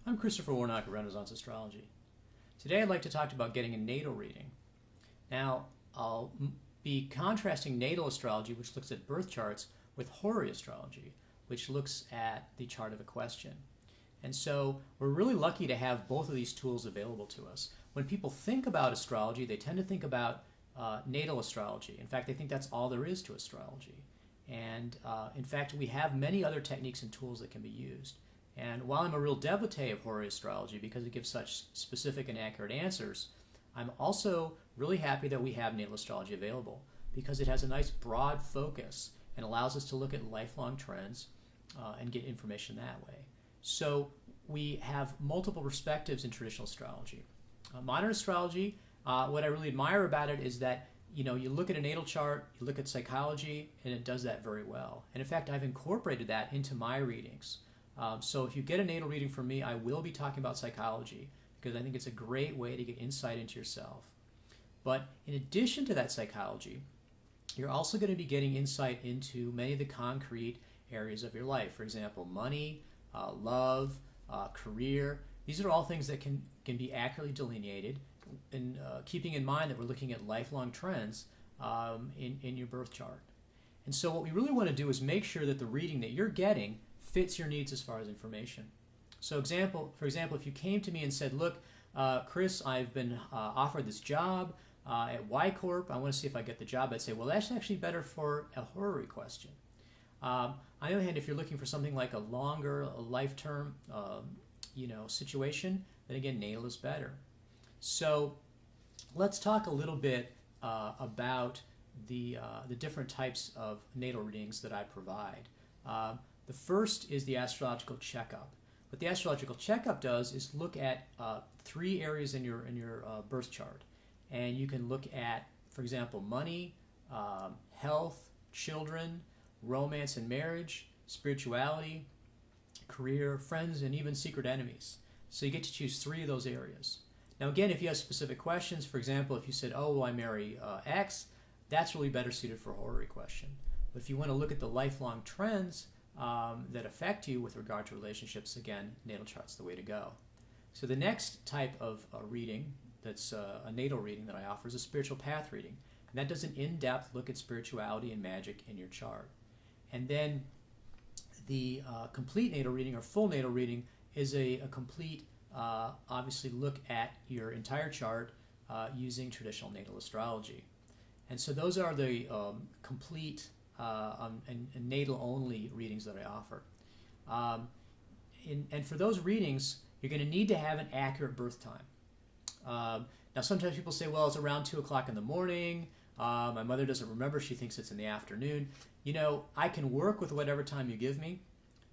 I'm Christopher Warnock of Renaissance Astrology. Today I'd like to talk about getting a natal reading. Now, I'll be contrasting natal astrology, which looks at birth charts, with horary astrology, which looks at the chart of a question. And so we're really lucky to have both of these tools available to us. When people think about astrology, they tend to think about natal astrology. In fact, they think that's all there is to astrology. And in fact, we have many other techniques and tools that can be used. And while I'm a real devotee of horary astrology because it gives such specific and accurate answers, I'm also really happy that we have natal astrology available because it has a nice broad focus and allows us to look at lifelong trends and get information that way. So we have multiple perspectives in traditional astrology. Modern astrology, what I really admire about it is that you look at a natal chart, you look at psychology, and it does that very well. And in fact, I've incorporated that into my readings. So if you get a natal reading from me, I will be talking about psychology because I think it's a great way to get insight into yourself. But in addition to that psychology, you're also going to be getting insight into many of the concrete areas of your life. For example, money, love, career. These are all things that can be accurately delineated, and keeping in mind that we're looking at lifelong trends in your birth chart. And so what we really want to do is make sure that the reading that you're getting fits your needs as far as information. So for example, if you came to me and said, look, Chris, I've been offered this job at Y Corp. I want to see if I get the job. I'd say, well, that's actually better for a horary question. On the other hand, if you're looking for something like a longer, life term, situation, then again, natal is better. So let's talk a little bit about the different types of natal readings that I provide. The first is the astrological checkup. What the astrological checkup does is look at three areas in your birth chart. And you can look at, for example, money, health, children, romance and marriage, spirituality, career, friends, and even secret enemies. So you get to choose three of those areas. Now again, if you have specific questions, for example, if you said, oh, will I marry X, that's really better suited for a horary question. But if you want to look at the lifelong trends that affect you with regard to relationships, again, natal chart's the way to go. So the next type of reading that's a natal reading that I offer is a spiritual path reading. And that does an in-depth look at spirituality and magic in your chart. And then the complete natal reading or full natal reading is a complete, obviously, look at your entire chart using traditional natal astrology. And so those are the complete and natal-only readings that I offer. And for those readings, you're going to need to have an accurate birth time. Now, sometimes people say, well, it's around 2 o'clock in the morning. My mother doesn't remember. She thinks it's in the afternoon. I can work with whatever time you give me,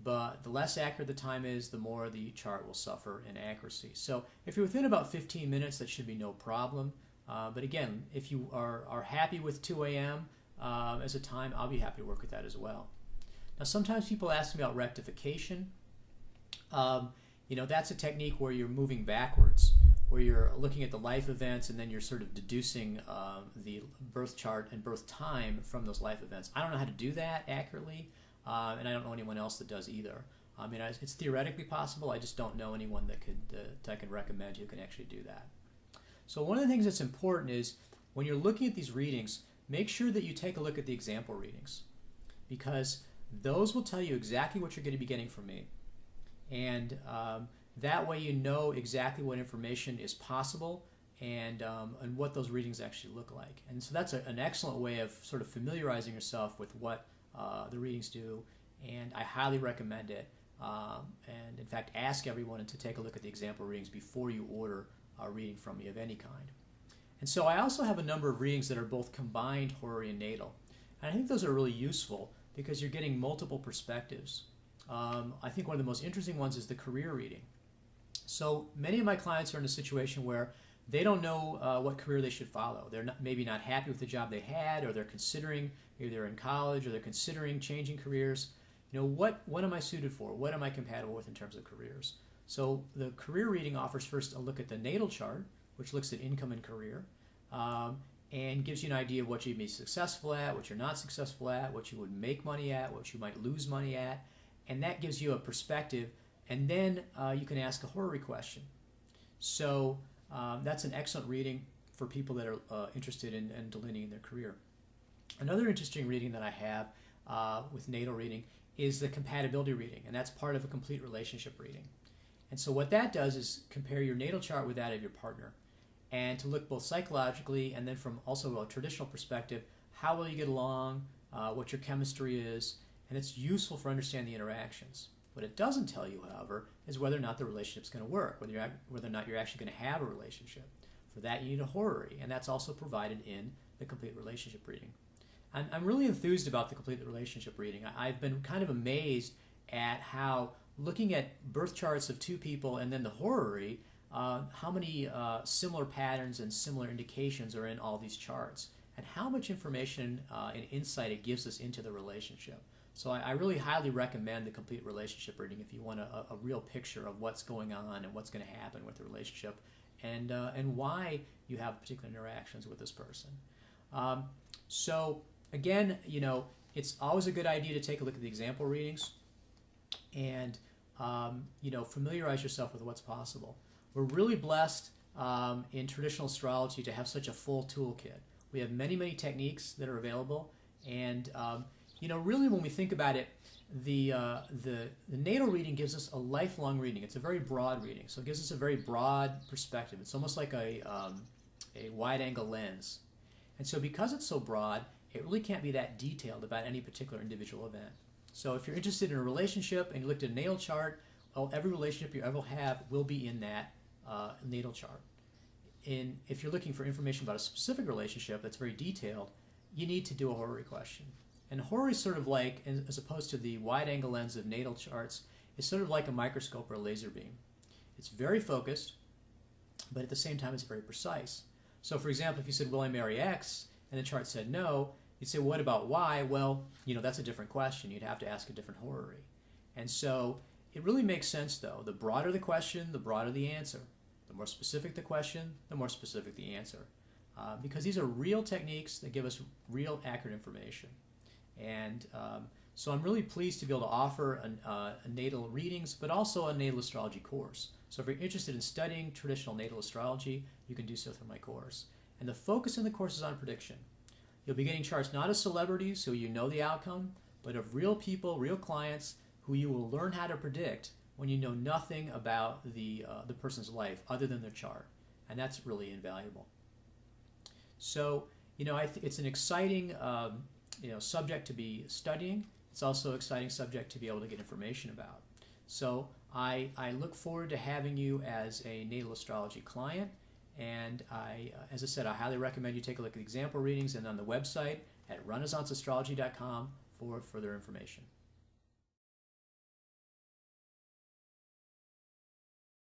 but the less accurate the time is, the more the chart will suffer in accuracy. So if you're within about 15 minutes, that should be no problem. But again, if you are happy with 2 a.m. As a time, I'll be happy to work with that as well. Now, sometimes people ask me about rectification. That's a technique where you're moving backwards, where you're looking at the life events and then you're sort of deducing the birth chart and birth time from those life events. I don't know how to do that accurately, and I don't know anyone else that does either. I mean, it's theoretically possible. I just don't know anyone that I could recommend who can actually do that. So one of the things that's important is when you're looking at these readings, make sure that you take a look at the example readings, because those will tell you exactly what you're going to be getting from me. And that way you know exactly what information is possible and what those readings actually look like. And so that's an excellent way of sort of familiarizing yourself with what the readings do, and I highly recommend it. And in fact, ask everyone to take a look at the example readings before you order a reading from me of any kind. And so I also have a number of readings that are both combined horary and natal. And I think those are really useful because you're getting multiple perspectives. I think one of the most interesting ones is the career reading. So many of my clients are in a situation where they don't know what career they should follow. They're maybe not happy with the job they had, or they're considering, maybe they're in college, or they're considering changing careers. What am I suited for? What am I compatible with in terms of careers? So the career reading offers first a look at the natal chart, which looks at income and career, and gives you an idea of what you'd be successful at, what you're not successful at, what you would make money at, what you might lose money at, and that gives you a perspective And then you can ask a horary question. So that's an excellent reading for people that are interested in delineating their career. Another interesting reading that I have with natal reading is the compatibility reading, and that's part of a complete relationship reading. And so what that does is compare your natal chart with that of your partner, and to look both psychologically and then from also a traditional perspective, how will you get along, what your chemistry is, and it's useful for understanding the interactions. What it doesn't tell you, however, is whether or not the relationship's going to work, whether or not you're actually going to have a relationship. For that, you need a horary, and that's also provided in the complete relationship reading. I'm really enthused about the complete relationship reading. I've been kind of amazed at how, looking at birth charts of two people and then the horary, how many similar patterns and similar indications are in all these charts, and how much information and insight it gives us into the relationship. So I really highly recommend the complete relationship reading if you want a real picture of what's going on and what's going to happen with the relationship, and why you have particular interactions with this person. So again, it's always a good idea to take a look at the example readings and familiarize yourself with what's possible. We're really blessed in traditional astrology to have such a full toolkit. We have many, many techniques that are available, and really when we think about it, the natal reading gives us a lifelong reading. It's a very broad reading, so it gives us a very broad perspective. It's almost like a wide-angle lens. And so because it's so broad, it really can't be that detailed about any particular individual event. So if you're interested in a relationship and you looked at a natal chart, well, every relationship you ever have will be in that natal chart. And if you're looking for information about a specific relationship that's very detailed, you need to do a horary question. And horary is sort of like, as opposed to the wide-angle lens of natal charts, is sort of like a microscope or a laser beam. It's very focused, but at the same time it's very precise. So for example, if you said, will I marry X? And the chart said no, you'd say, well, what about Y? Well, that's a different question. You'd have to ask a different horary. And so it really makes sense, though. The broader the question, the broader the answer. The more specific the question, the more specific the answer. Because these are real techniques that give us real accurate information. And so I'm really pleased to be able to offer a natal readings, but also a natal astrology course. So if you're interested in studying traditional natal astrology, you can do so through my course. And the focus in the course is on prediction. You'll be getting charts not of celebrities who you know the outcome, but of real people, real clients who you will learn how to predict when you know nothing about the person's life other than their chart. And that's really invaluable. So, it's an exciting subject to be studying. It's also an exciting subject to be able to get information about. So I look forward to having you as a natal astrology client. And as I said, I highly recommend you take a look at example readings and on the website at renaissanceastrology.com for further information.